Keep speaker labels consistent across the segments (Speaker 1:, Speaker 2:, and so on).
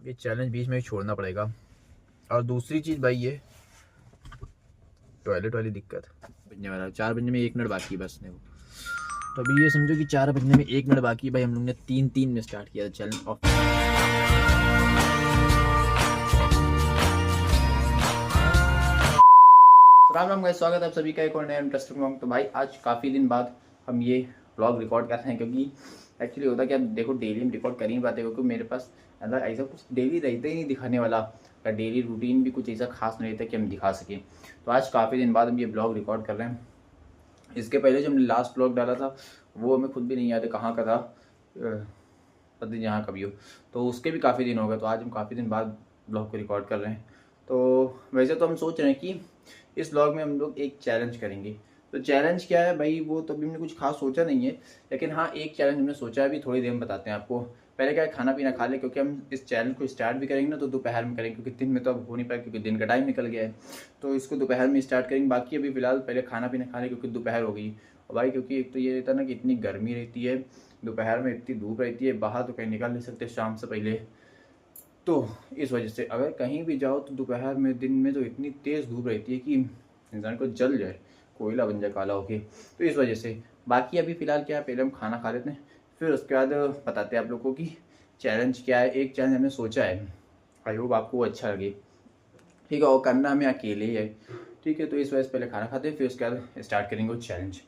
Speaker 1: ये चैलेंज बीच में ही छोड़ना पड़ेगा। और दूसरी चीज़ भाई, ये टॉयलेट वाली दिक्कत बजने वाला, 4 बजने में 1 मिनट बाकी है बस ने। तो अभी ये समझो कि 4 बजने में 1 मिनट बाकी है भाई। हम लोग ने 3-3 में स्टार्ट किया था challenge of. Ram Ram guys, स्वागत है आप सभी का एक और नया इंटरेस्टिंग व्लॉग। तो भाई आज काफ़ी दिन बाद हम ये व्लॉग रिकॉर्ड कर रहे हैं, क्योंकि एक्चुअली होता क्या, देखो डेली हम रिकॉर्ड कर ही नहीं पाते, क्योंकि मेरे पास मतलब ऐसा कुछ डेली रहता ही नहीं दिखाने वाला, या डेली रूटीन भी कुछ ऐसा खास नहीं रहता कि हम दिखा सकें। तो आज काफ़ी दिन बाद हम ये ब्लॉग रिकॉर्ड कर रहे हैं। इसके पहले जो हमने लास्ट ब्लॉग डाला था वो हमें खुद भी नहीं याद है कहाँ का था, पता नहीं जहाँ कभी हो, तो उसके भी काफ़ी दिन हो गए। तो आज हम काफ़ी दिन बाद ब्लॉग को रिकॉर्ड कर रहे हैं। तो वैसे तो हम सोच रहे हैं कि इस ब्लॉग में हम लोग एक चैलेंज करेंगे। तो चैलेंज क्या है भाई, वो तो अभी हमने कुछ खास सोचा नहीं है, लेकिन हाँ एक चैलेंज हमने सोचा है, अभी थोड़ी देर में बताते हैं आपको। पहले क्या है, खाना पीना खा ले, क्योंकि हम इस चैलेंज को स्टार्ट भी करेंगे ना तो दोपहर में करेंगे, क्योंकि दिन में तो अब हो नहीं पाएगा, क्योंकि दिन का टाइम निकल गया है। तो इसको दोपहर में स्टार्ट करेंगे। बाकी अभी फिलहाल पहले खाना पीना खा ले, क्योंकि दोपहर हो गई। और भाई क्योंकि एक तो ये रहता है ना कि इतनी गर्मी रहती है दोपहर में, इतनी धूप रहती है, बाहर तो कहीं निकल नहीं सकते शाम से पहले। तो इस वजह से अगर कहीं भी जाओ तो दोपहर में, दिन में तो इतनी तेज़ धूप रहती है कि इंसान को जल जाए, कोयला बन जाए काला होके। तो इस वजह से बाकी अभी फ़िलहाल क्या है, पहले हम खाना खा लेते हैं, फिर उसके बाद बताते हैं आप लोगों को कि चैलेंज क्या है। एक चैलेंज हमने सोचा है, आई होप आपको वो अच्छा लगे, ठीक है। और करना हमें अकेले ही है, ठीक है। तो इस वजह से पहले खाना खाते हैं, फिर उसके बाद स्टार्ट करेंगे वो चैलेंज।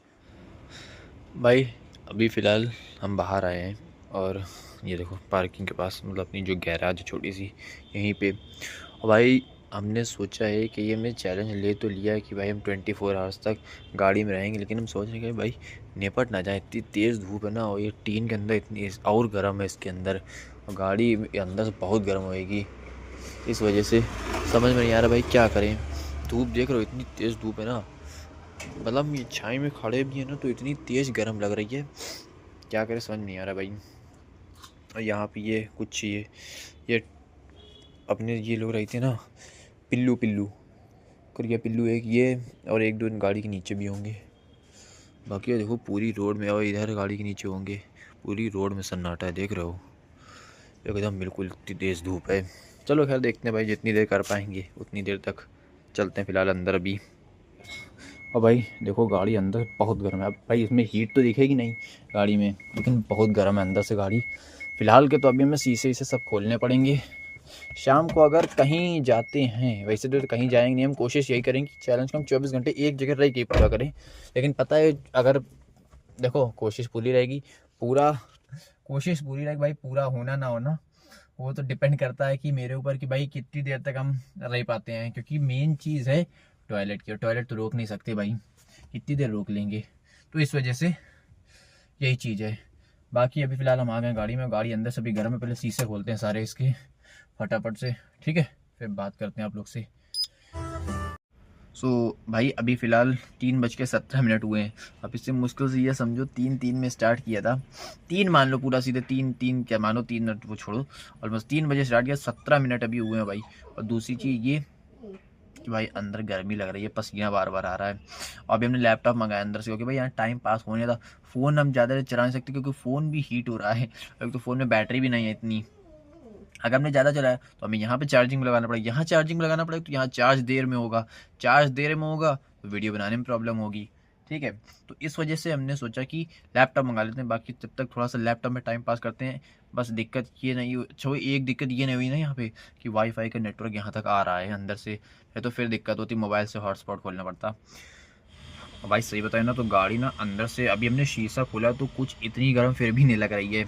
Speaker 1: भाई अभी फ़िलहाल हम बाहर आए हैं, और ये देखो पार्किंग के पास, मतलब अपनी जो गैराज है छोटी सी, यहीं पे। और भाई हमने सोचा है कि ये हमने चैलेंज ले तो लिया है कि भाई हम 24 आवर्स तक गाड़ी में रहेंगे, लेकिन हम सोच रहे हैं कि भाई निपट ना जाए, इतनी तेज़ धूप है ना, और ये टीन के अंदर इतनी और गर्म है इसके अंदर, और गाड़ी अंदर से बहुत गर्म होएगी। इस वजह से समझ में नहीं आ रहा भाई क्या करें। धूप देख रहे हो, इतनी तेज़ धूप है ना, मतलब ये छाई में खड़े भी है ना तो इतनी तेज़ गर्म लग रही है, क्या करें समझ नहीं आ रहा भाई। और यहाँ पे ये कुछ ये अपने ये लोग रहते हैं ना, पिल्लू पिल्लू करिया पिल्लू, एक ये और एक दो गाड़ी के नीचे भी होंगे। बाकी ये देखो पूरी रोड में, और इधर गाड़ी के नीचे होंगे, पूरी रोड में सन्नाटा है, देख रहे हो एकदम बिल्कुल इतनी तेज़ धूप है। चलो खैर देखते हैं भाई, जितनी देर कर पाएंगे उतनी देर तक चलते हैं फ़िलहाल अंदर अभी। और भाई देखो गाड़ी अंदर बहुत गर्म है। अब भाई इसमें हीट तो दिखेगी नहीं गाड़ी में, लेकिन बहुत गर्म है अंदर से गाड़ी फ़िलहाल के। तो अभी हमें शीशे सब खोलने पड़ेंगे। शाम को अगर कहीं जाते हैं, वैसे तो कहीं जाएंगे नहीं, हम कोशिश यही करेंगे कि चैलेंज को हम 24 घंटे एक जगह रह के पूरा करें। लेकिन पता है अगर देखो कोशिश पूरी रहेगी, पूरा कोशिश पूरी रहेगी भाई, पूरा होना ना होना वो तो डिपेंड करता है कि मेरे ऊपर कि भाई कितनी देर तक हम रह पाते हैं, क्योंकि मेन चीज़ है टॉयलेट की, और टॉयलेट तो रोक नहीं सकते भाई, कितनी देर रोक लेंगे। तो इस वजह से यही चीज़ है। बाकी अभी फ़िलहाल हम आ गए गाड़ी में, गाड़ी अंदर से भी गर्म है, पहले शीशे खोलते हैं सारे इसके फटाफट से, ठीक है, फिर बात करते हैं आप लोग से। भाई अभी फ़िलहाल 3:17 हुए हैं। अब इससे मुश्किल से ये समझो 3-3 में स्टार्ट किया था, 3 मान लो पूरा सीधे 3-3 क्या मानो, 3 मिनट वो छोड़ो, और बस 3 बजे स्टार्ट किया, 17 मिनट अभी हुए हैं भाई। और दूसरी चीज़ ये कि भाई अंदर गर्मी लग रही है, पसीना बार बार आ रहा है। और अभी हमने लैपटॉप मंगाया अंदर से, क्योंकि भाई यहाँ टाइम पास होने था। फ़ोन हम ज़्यादा देर चला नहीं सकते, क्योंकि फ़ोन भी हीट हो रहा है, अभी तो फ़ोन में बैटरी भी नहीं है इतनी। अगर हमने ज़्यादा चलाया तो हमें यहाँ पे चार्जिंग में लगाना पड़ेगा, यहाँ चार्जिंग में लगाना पड़ेगा, तो यहाँ चार्ज देर में होगा, चार्ज देर में होगा तो वीडियो बनाने में प्रॉब्लम होगी, ठीक है। तो इस वजह से हमने सोचा कि लैपटॉप मंगा लेते हैं, बाकी तब तक थोड़ा सा लैपटॉप में टाइम पास करते हैं। बस दिक्कत ये नहीं अच्छा, एक दिक्कत ये नहीं हुई ना यहाँ पे कि वाईफाई का नेटवर्क यहाँ तक आ रहा है अंदर से, है तो फिर दिक्कत होती, मोबाइल से हॉटस्पॉट खोलना पड़ता। और भाई सही बताए ना तो गाड़ी ना अंदर से, अभी हमने शीशा खोला तो कुछ इतनी गर्म फिर भी नहीं लग रही है।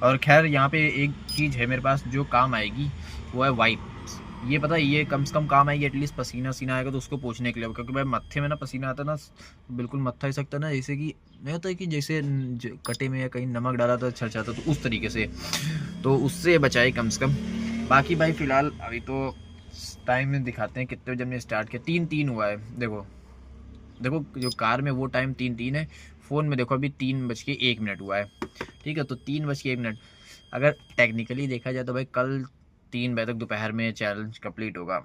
Speaker 1: और खैर यहाँ पे एक चीज़ है मेरे पास जो काम आएगी, वो है वाइप्स। ये पता है ये कम से कम काम आएगी, एटलीस्ट पसीना वसीना आएगा तो उसको पोंछने के लिए, क्योंकि भाई मत्थे में ना पसीना आता है ना, बिल्कुल मत्था ही सकता है ना, जैसे कि नहीं होता है कि जैसे कटे में या कहीं नमक डाला था छर जाता, तो उस तरीके से, तो उससे बचाए कम से कम। बाकी भाई फ़िलहाल अभी तो टाइम में दिखाते हैं कितने बजे हमने स्टार्ट किया, 3-3 हुआ है। देखो देखो जो कार में वो टाइम 3-3 है, फ़ोन में देखो अभी 3:01 हुआ है, ठीक है। तो 3:01, अगर टेक्निकली देखा जाए तो भाई कल 3 बजे तक दोपहर में चैलेंज कंप्लीट होगा।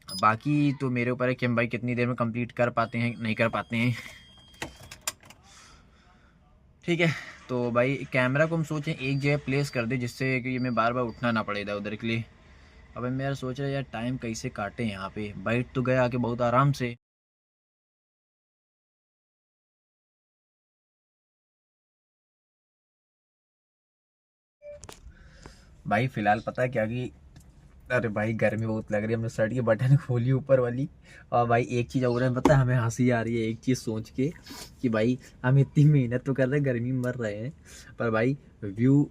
Speaker 1: बाकी तो मेरे ऊपर है कि हम भाई कितनी देर में कंप्लीट कर पाते हैं नहीं कर पाते हैं, ठीक है, तो भाई कैमरा को हम सोचें एक जगह प्लेस कर दे जिससे कि मैं बार बार उठना ना पड़े इधर उधर के लिए। अब मैं यार सोच रहा यार टाइम कैसे काटे यहाँ पे, बैठ तो गया आके बहुत आराम से। भाई फिलहाल पता है क्या कि अरे भाई गर्मी बहुत लग रही है, हमने शर्ट की बटन खोली ऊपर वाली। और भाई एक चीज़ और है पता है, हमें हंसी आ रही है एक चीज़ सोच के कि भाई हम इतनी मेहनत तो कर रहे हैं, गर्मी में मर रहे हैं, पर भाई व्यू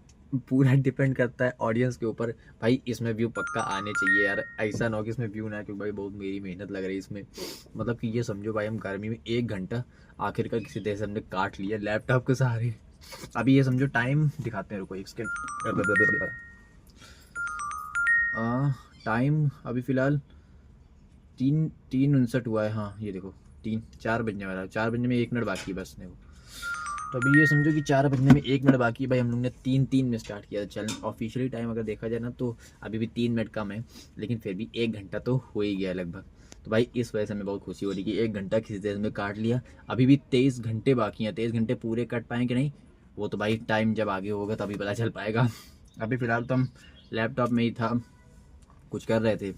Speaker 1: पूरा डिपेंड करता है ऑडियंस के ऊपर। भाई इसमें व्यू पक्का आने चाहिए यार, ऐसा ना हो कि इसमें व्यू ना आए, क्योंकि भाई बहुत मेरी मेहनत लग रही है इसमें। मतलब कि ये समझो भाई हम गर्मी में 1 घंटा आखिरकार किसी तरह से हमने काट लिया लैपटॉप के सहारे। अभी ये समझो टाइम दिखाते हैं, रुको एक सेकेंड। टाइम अभी फ़िलहाल 3:59 हुआ है। हाँ ये देखो 4 बजने वाला है, 4 बजने में 1 मिनट बाकी है बस देखो। तो अभी ये समझो कि 4 बजने में 1 मिनट बाकी है। भाई हम लोग ने 3:03 में स्टार्ट किया था चैलेंज। ऑफिशियली टाइम अगर देखा जाए ना तो अभी भी 3 मिनट कम है, लेकिन फिर भी 1 घंटा तो हो ही गया लगभग। तो भाई इस वजह से हमें बहुत खुशी हो रही कि 1 घंटा किसी देर में काट लिया। अभी भी 23 घंटे बाकी हैं, 23 घंटे पूरे कट पाएँ कि नहीं वो तो भाई टाइम जब आगे होगा तभी पता चल पाएगा। अभी फ़िलहाल तो हम लैपटॉप में ही था, कुछ कर रहे थे।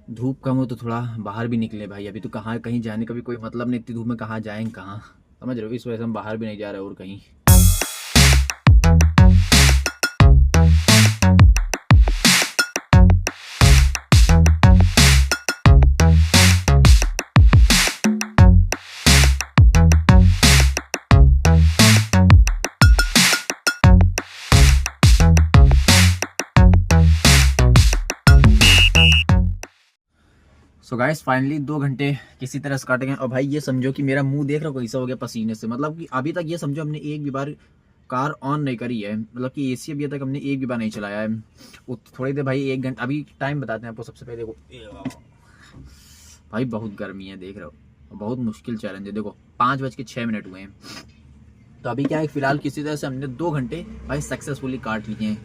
Speaker 1: धूप कम हो तो थोड़ा बाहर भी निकले भाई, अभी तो कहाँ कहीं जाने का भी कोई मतलब नहीं, इतनी धूप में कहाँ जाएंगे कहाँ, समझ रहे हो। इस वजह से हम बाहर भी नहीं जा रहे और कहीं। सो गाइस फाइनली 2 घंटे किसी तरह से काट गए। और भाई ये समझो कि मेरा मुंह देख रहा हो कैसा हो गया पसीने से। मतलब कि अभी तक ये समझो हमने एक भी बार कार ऑन नहीं करी है, मतलब कि एसी अभी तक हमने एक भी बार नहीं चलाया है। थोड़ी देर भाई 1 घंटा अभी टाइम बताते हैं आपको। सबसे पहले देखो भाई बहुत गर्मी है देख रहे हो, बहुत मुश्किल चैलेंज है। देखो 5:06 हुए हैं। तो अभी क्या है फिलहाल किसी तरह से हमने 2 घंटे भाई सक्सेसफुली काट लिए हैं।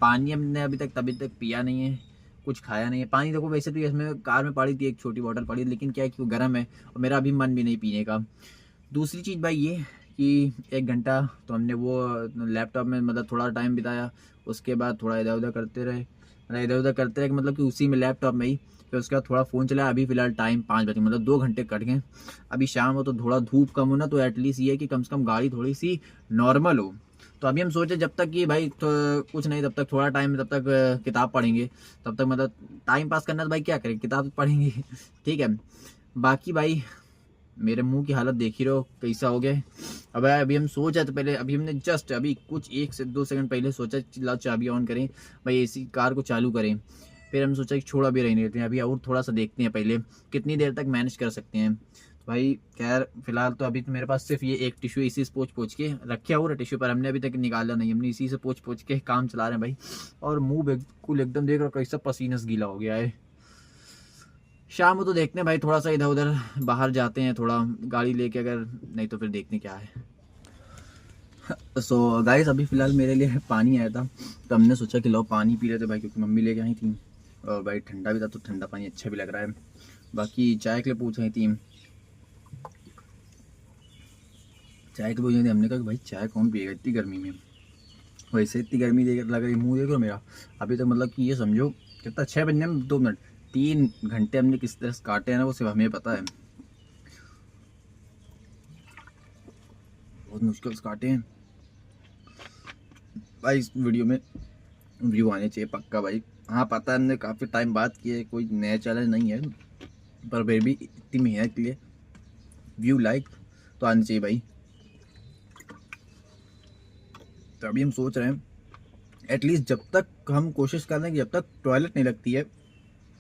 Speaker 1: पानी हमने अभी तक पिया नहीं है, कुछ खाया नहीं है। पानी देखो वैसे तो इसमें कार में पड़ी थी एक छोटी बॉटल पड़ी, लेकिन क्या है कि वो गर्म है और मेरा अभी मन भी नहीं पीने का। दूसरी चीज़ भाई ये कि 1 घंटा तो हमने वो लैपटॉप में मतलब थोड़ा टाइम बिताया, उसके बाद थोड़ा इधर उधर करते रहे, मतलब कि उसी में लैपटॉप में ही। फिर उसके बाद थोड़ा फ़ोन चलाया। अभी फ़िलहाल टाइम 5 बजे, मतलब 2 घंटे कट गए। अभी शाम हो तो थोड़ा धूप कम हो ना, तो एटलीस्ट ये है कि कम से कम गाड़ी थोड़ी सी नॉर्मल हो। तो अभी हम सोचे जब तक कि भाई तो कुछ नहीं, तब तक थोड़ा टाइम, तब तक किताब पढ़ेंगे। तब तक मतलब टाइम पास करना तो भाई क्या करें, किताब पढ़ेंगे। ठीक है, बाकी भाई मेरे मुंह की हालत देख ही रहो कैसा हो गया। अब अभी हम सोचा तो पहले अभी हमने जस्ट अभी कुछ 1 से 2 सेकंड पहले सोचा ला चाबी ऑन करें भाई, एसी कार को चालू करें। फिर हम सोचा कि छोड़ा भी रहने देते हैं, अभी और थोड़ा सा देखते हैं पहले कितनी देर तक मैनेज कर सकते हैं। तो भाई खैर फिलहाल तो अभी तो मेरे पास सिर्फ ये एक टिश्यू इसी से पोंछ के रखे हुआ टिश्यू, पर हमने अभी तक निकाला नहीं, हमने इसी से पोंछ के काम चला रहे हैं भाई। और मुँह बिल्कुल एकदम देख रहा कैसा पसीने से गीला हो गया है। शाम को तो देखते हैं भाई, थोड़ा सा इधर उधर बाहर जाते हैं थोड़ा गाड़ी लेके, अगर नहीं तो फिर देखते क्या है। सो गाइस अभी फ़िलहाल मेरे लिए पानी आया था, तो हमने सोचा कि लो पानी पी रहे थे भाई, क्योंकि मम्मी लेके आई थी। और भाई ठंडा भी था तो ठंडा पानी अच्छा भी लग रहा है। बाकी चाय के लिए पूछ रही थी, हमने कहा कि भाई चाय कौन पिएगा इतनी गर्मी में। वैसे इतनी गर्मी लग रही, मुँह देख लो मेरा। अभी तक मतलब कि ये समझो कितना 6 बजने में 2 मिनट, 3 घंटे हमने किस तरह से काटे हैं ना वो सिर्फ हमें पता है। बहुत मुश्किल से काटे हैं भाई। इस वीडियो में व्यू आने चाहिए पक्का भाई। हाँ पता है हमने काफ़ी टाइम बाद किए, कोई नया चैलेंज नहीं है, पर फिर भी इतनी मेहनत के लिए व्यू लाइक तो आने चाहिए भाई। तो अभी हम सोच रहे हैं एटलीस्ट जब तक हम कोशिश कर रहे हैं कि जब तक टॉयलेट नहीं लगती है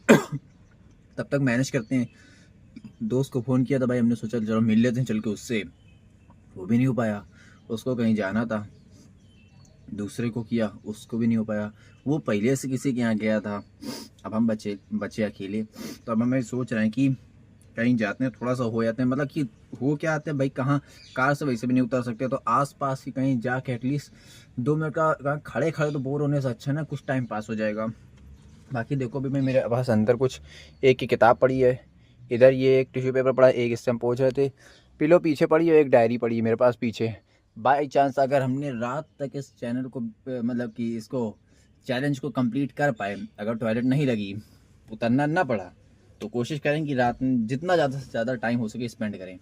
Speaker 1: तब तक मैनेज करते हैं। दोस्त को फ़ोन किया था भाई, हमने सोचा चलो मिल लेते हैं चल के उससे, वो भी नहीं हो पाया। उसको कहीं जाना था, दूसरे को किया उसको भी नहीं हो पाया, वो पहले से किसी के यहाँ गया था। अब हम बचे अकेले। तो अब हमें सोच रहे हैं कि कहीं जाते हैं, थोड़ा सा हो जाते हैं, मतलब कि हो क्या आते हैं भाई, कहाँ कार से वैसे भी नहीं उतर सकते, तो आसपास ही कहीं जाके एटलीस्ट 2 मिनट का खड़े खड़े तो बोर होने से अच्छा ना कुछ टाइम पास हो जाएगा। बाकी देखो भी मैं मेरे पास अंदर कुछ एक की किताब पढ़ी है, इधर ये एक टिश्यू पेपर पड़ा है, एक इससे हम पोंछ रहे थे, पिलो पीछे पड़ी है, एक डायरी पड़ी है मेरे पास पीछे। बाई चांस अगर हमने रात तक इस चैनल को मतलब कि इसको चैलेंज को कंप्लीट कर पाए, अगर टॉयलेट नहीं लगी, उतरना ना पड़ा, तो कोशिश करें कि रात में जितना ज़्यादा से ज़्यादा टाइम हो सके स्पेंड करें।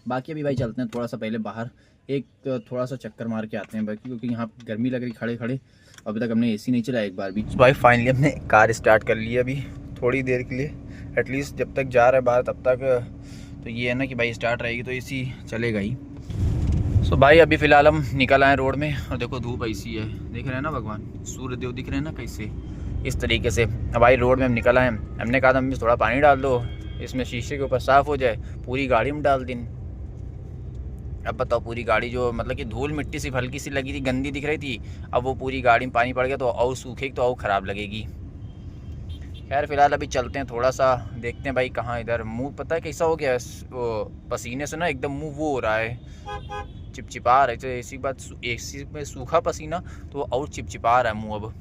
Speaker 1: बाकी अभी भाई चलते हैं थोड़ा सा पहले बाहर, एक थोड़ा सा चक्कर मार के आते हैं बाकी, क्योंकि यहाँ गर्मी लग रही खड़े खड़े। अभी तक हमने एसी नहीं चलाया एक बार भी। भाई फाइनली हमने कार स्टार्ट कर ली है अभी थोड़ी देर के लिए, एटलीस्ट जब तक जा रहा है बाहर तब तक तो ये है ना कि भाई स्टार्ट रहेगी तो एसी चलेगा ही। सो भाई अभी फ़िलहाल हम निकल आए रोड में और देखो धूप ऐसी है, देख रहे हैं ना भगवान, सूर्य देव दिख रहे हैं ना कैसे, इस तरीके से। अब भाई रोड में हम निकल आए, हमने कहा था मम्मी थोड़ा पानी डाल दो इसमें, शीशे के ऊपर साफ़ हो जाए, पूरी गाड़ी में डाल दिन। अब बताओ पूरी गाड़ी जो मतलब कि धूल मिट्टी सिर्फ हल्की सी लगी थी, गंदी दिख रही थी, अब वो पूरी गाड़ी में पानी पड़ गया तो और सूखेगी तो और ख़राब लगेगी। खैर फिलहाल अभी चलते हैं, थोड़ा सा देखते हैं भाई कहाँ, इधर मुंह पता है कैसा हो गया वो पसीने से ना, एकदम मुंह वो हो रहा है, चिपचिपा रहा है। तो ऐसी बात, एसी में सूखा पसीना तो और चिपचिपा रहा है मुंह अब।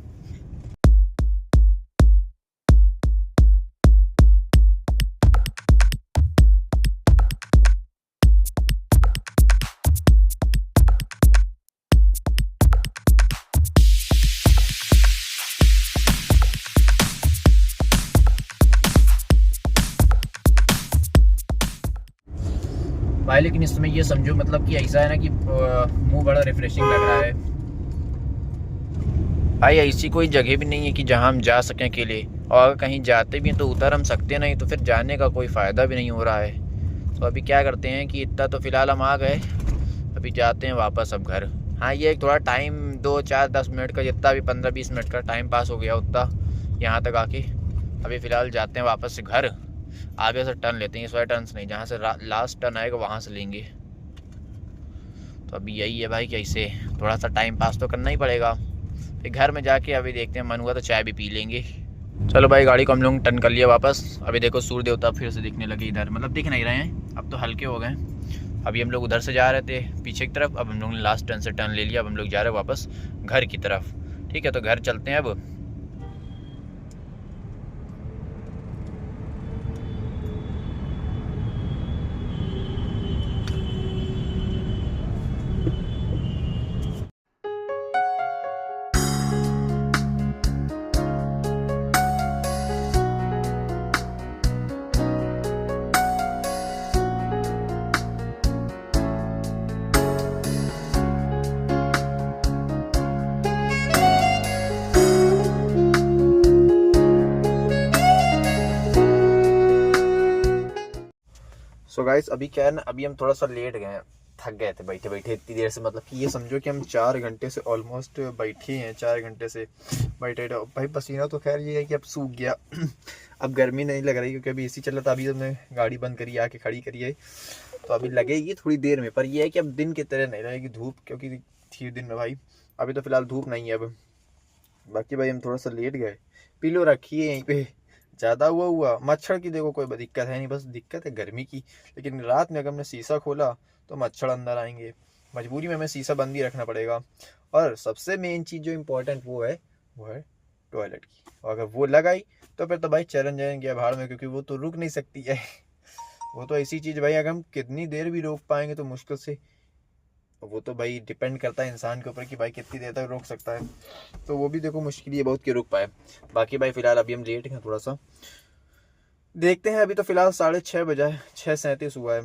Speaker 1: भाई लेकिन इसमें ये समझो मतलब कि ऐसा है ना कि मुंह बड़ा रिफ्रेशिंग लग रहा है। भाई ऐसी कोई जगह भी नहीं है कि जहां हम जा सकें अकेले, और अगर कहीं जाते भी हैं तो उतर हम सकते नहीं, तो फिर जाने का कोई फ़ायदा भी नहीं हो रहा है। तो अभी क्या करते हैं कि इतना तो फ़िलहाल हम आ गए, अभी जाते हैं वापस अब घर। हाँ ये थोड़ा टाइम 2-4-10 मिनट का, जितना भी 15-20 मिनट का टाइम पास हो गया उतना यहाँ तक आके। अभी फ़िलहाल जाते हैं वापस से घर, आगे से टर्न लेते हैं, इस वाले टर्न से नहीं, जहाँ से लास्ट टर्न आएगा वहाँ से लेंगे। तो अभी यही है भाई, कैसे थोड़ा सा टाइम पास तो करना ही पड़ेगा। फिर घर में जाके अभी देखते हैं, मन हुआ तो चाय भी पी लेंगे। चलो भाई गाड़ी को हम लोग टर्न कर लिया वापस। अभी देखो सूर्य देवता फिर से दिखने लगे इधर, मतलब दिख नहीं रहे हैं, अब तो हल्के हो गए। अभी हम लोग उधर से जा रहे थे पीछे की तरफ, अब हम लोग ने लास्ट टर्न से टर्न ले लिया, अब हम लोग जा रहे हैं वापस घर की तरफ। ठीक है तो घर चलते हैं अब। सो गाइस अभी क्या है ना, अभी हम थोड़ा सा लेट गए हैं, थक गए थे बैठे बैठे इतनी देर से, मतलब कि ये समझो कि हम 4 घंटे से ऑलमोस्ट बैठे हैं, 4 घंटे से बैठे रहो भाई। पसीना तो खैर ये है कि अब सूख गया अब गर्मी नहीं लग रही क्योंकि अभी एसी चल रहा था, अभी हमने गाड़ी बंद करी आके खड़ी करी है, तो अभी लगेगी थोड़ी देर में। पर ये है कि अब दिन की तरह नहीं रहेगी धूप, क्योंकि थी दिन में भाई, अभी तो फिलहाल धूप नहीं है अब। बाकी भाई हम थोड़ा सा लेट गए, पिलो रखी है यहीं पे, ज़्यादा हुआ मच्छर की देखो कोई दिक्कत है नहीं, बस दिक्कत है गर्मी की। लेकिन रात में अगर हमने शीशा खोला तो मच्छर अंदर आएंगे, मजबूरी में हमें शीशा बंद ही रखना पड़ेगा। और सबसे मेन चीज़ जो इम्पोर्टेंट वो है टॉयलेट की, और अगर वो लगाई तो फिर तो भाई चैलेंज जाएंगे भाड़ में, क्योंकि वो तो रुक नहीं सकती है वो तो ऐसी चीज़ भाई, अगर हम कितनी देर भी रोक पाएंगे तो मुश्किल से, वो तो भाई डिपेंड करता है इंसान के ऊपर कि भाई कितनी देर तक रोक सकता है, तो वो भी देखो मुश्किल ही है बहुत कि रुक पाए। बाकी भाई फिलहाल अभी हम लेट हैं थोड़ा सा, देखते हैं। अभी तो फिलहाल 6:30 बजा है, 6:37 हुआ है,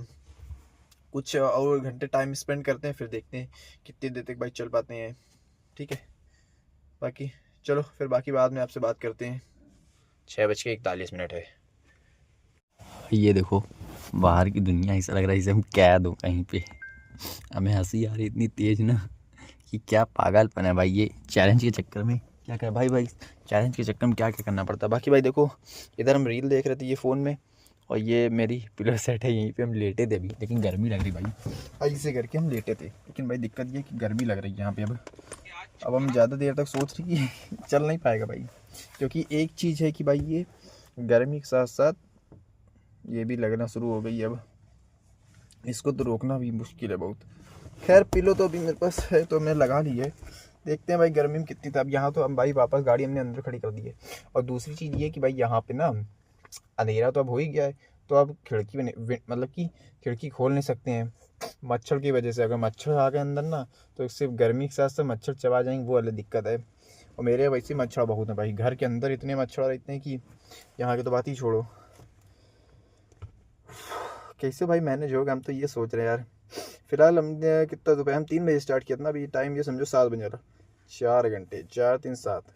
Speaker 1: कुछ और घंटे टाइम स्पेंड करते हैं, फिर देखते हैं कितनी देर तक भाई चल पाते हैं। ठीक है बाकी चलो फिर बाकी बाद में आपसे बात करते हैं। 6:41 है। ये देखो बाहर की दुनिया, ऐसा लग रहा है जैसे हम कैद हो कहीं पे। हमें हंसी आ रही इतनी तेज ना कि क्या पागलपन है भाई, ये चैलेंज के चक्कर में क्या कर भाई चैलेंज के चक्कर में क्या क्या करना पड़ता है। बाकी भाई देखो इधर हम रील देख रहे थे ये फ़ोन में, और ये मेरी पिलो सेट है, यहीं पे हम लेटे थे अभी, लेकिन गर्मी लग रही भाई, ऐसे करके हम लेटे थे। लेकिन भाई दिक्कत ये कि गर्मी लग रही है यहाँ पे अब हम ज़्यादा देर तक सोच रहे कि चल नहीं पाएगा भाई, क्योंकि एक चीज़ है कि भाई ये गर्मी के साथ साथ ये भी लगना शुरू हो गई है, अब इसको तो रोकना भी मुश्किल है बहुत। खैर पिलो तो अभी मेरे पास है तो मैं लगा ली है, देखते हैं भाई गर्मी में कितनी था। अब यहाँ तो हम भाई वापस गाड़ी हमने अंदर खड़ी कर दी है, और दूसरी चीज़ ये कि भाई यहाँ पे ना अंधेरा तो अब हो ही गया है, तो आप खिड़की में मतलब कि खिड़की खोल नहीं सकते हैं मच्छर की वजह से। अगर मच्छर आ गए अंदर ना तो सिर्फ गर्मी के साथ साथ मच्छर चबा जाएंगे, वो वाली दिक्कत है। और मेरे वैसे मच्छर बहुत हैं भाई, घर के अंदर इतने मच्छर रहते हैं कि यहाँ की तो बात ही छोड़ो। कैसे भाई मैनेज होगा, हम तो ये सोच रहे हैं यार। फिलहाल हमने कितना दोपहर हम 3 बजे स्टार्ट किया था ना, अभी टाइम ये समझो 7 बजे रहा। 4 घंटे, 4 3 7।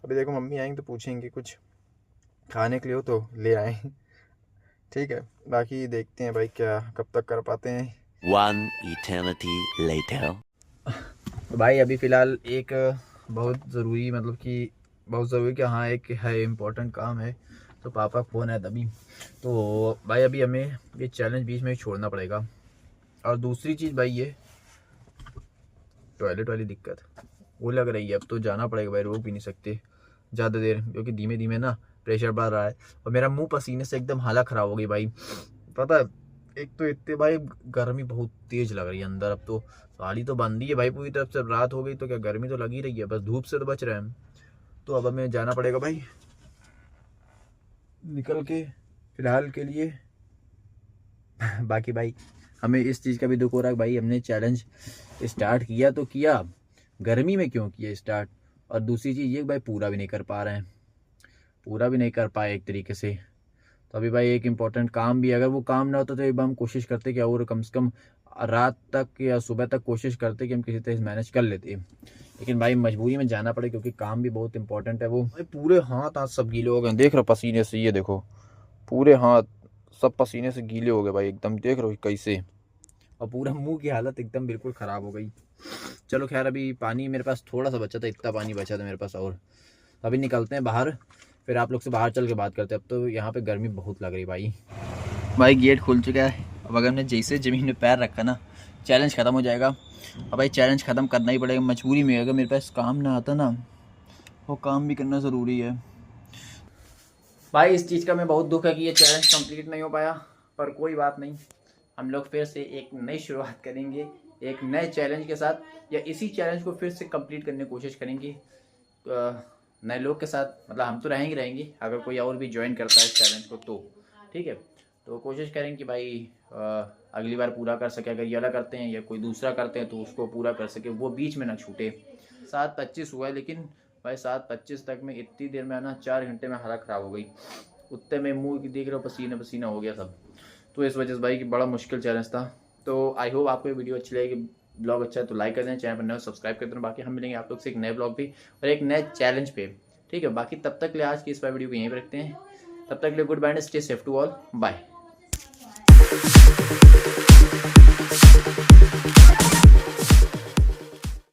Speaker 1: अभी देखो मम्मी आएंगे तो पूछेंगे कुछ खाने के लिए हो तो ले आए। ठीक है, बाकी देखते हैं भाई क्या कब तक कर पाते हैं।
Speaker 2: One eternity later.
Speaker 1: तो भाई अभी फ़िलहाल एक बहुत ज़रूरी मतलब कि बहुत ज़रूरी क्या, हाँ एक है इम्पोर्टेंट काम है, तो पापा का फ़ोन है तभी। तो भाई अभी हमें ये चैलेंज बीच में ही छोड़ना पड़ेगा। और दूसरी चीज़ भाई ये टॉयलेट वाली दिक्कत वो लग रही है, अब तो जाना पड़ेगा भाई, रोक भी नहीं सकते ज़्यादा देर, क्योंकि धीमे धीमे ना प्रेशर बढ़ रहा है। और मेरा मुंह पसीने से एकदम हालत ख़राब हो गई भाई, पता है। एक तो इतने भाई गर्मी बहुत तेज लग रही है अंदर, अब तो साड़ी तो बंद ही है भाई पूरी तरफ से, रात हो गई तो क्या गर्मी तो लगी रही है, बस धूप से तो बच रहे हैं। तो अब हमें जाना पड़ेगा भाई निकल के फिलहाल के लिए। बाकी भाई हमें इस चीज़ का भी दुख हो रहा है भाई, हमने चैलेंज स्टार्ट किया तो किया, गर्मी में क्यों किया स्टार्ट, और दूसरी चीज़ ये भाई पूरा भी नहीं कर पा रहे हैं, पूरा भी नहीं कर पाए एक तरीके से। तो अभी भाई एक इम्पॉर्टेंट काम भी, अगर वो काम ना होता तो एक बार हम कोशिश करते कि और कम से कम रात तक या सुबह तक कोशिश करते कि हम किसी तरह मैनेज कर लेते, लेकिन भाई मजबूरी में जाना पड़े क्योंकि काम भी बहुत इंपॉर्टेंट है। वो भाई पूरे हाथ सब गीले हो गए, देख रहे हो पसीने से, ये देखो पूरे हाथ सब पसीने से गीले हो गए भाई एकदम, देख रहे हो कैसे। और पूरा मुंह की हालत एकदम बिल्कुल ख़राब हो गई। चलो खैर, अभी पानी मेरे पास थोड़ा सा बचा था, इतना पानी बचा था मेरे पास, और अभी निकलते हैं बाहर, फिर आप लोग से बाहर चल के बात करते हैं। अब तो यहाँ पे गर्मी बहुत लग रही भाई गेट खुल चुका है, अब अगर हमने जैसे ज़मीन में पैर रखा ना चैलेंज ख़त्म हो जाएगा। अब भाई चैलेंज ख़त्म करना ही पड़ेगा मजबूरी में, अगर मेरे पास काम ना आता ना, वो काम भी करना ज़रूरी है भाई। इस चीज़ का मैं बहुत दुख है कि ये चैलेंज कंप्लीट नहीं हो पाया, पर कोई बात नहीं, हम लोग फिर से एक नई शुरुआत करेंगे एक नए चैलेंज के साथ, या इसी चैलेंज को फिर से कंप्लीट करने की कोशिश करेंगे नए लोग के साथ। मतलब हम तो रहेंगे, अगर कोई और भी ज्वाइन करता है इस चैलेंज को तो ठीक है। तो कोशिश करेंगे कि भाई अगली बार पूरा कर सके, अगर ये वाला करते हैं या कोई दूसरा करते हैं तो उसको पूरा कर सके, वो बीच में ना छूटे। 7:25 हुआ है, लेकिन भाई 7:25 तक में इतनी देर में ना 4 घंटे में हालत ख़राब हो गई, उतने में मुँह की देख रहे हो पसीना पसीना हो गया सब। तो इस वजह से भाई कि बड़ा मुश्किल चैलेंज था। तो आई होप आपको ये वीडियो अच्छी लगेगी, ब्लॉग अच्छा है तो लाइक कर दें, चैनल पर नए सब्सक्राइब कर दें। बाकी हम मिलेंगे आप लोग से एक नए ब्लॉग भी और एक नए चैलेंज पे, ठीक है। बाकी तब तक के लिए आज की इस वीडियो को यहीं पर रखते हैं, तब तक के लिए good bye, stay safe to all, bye.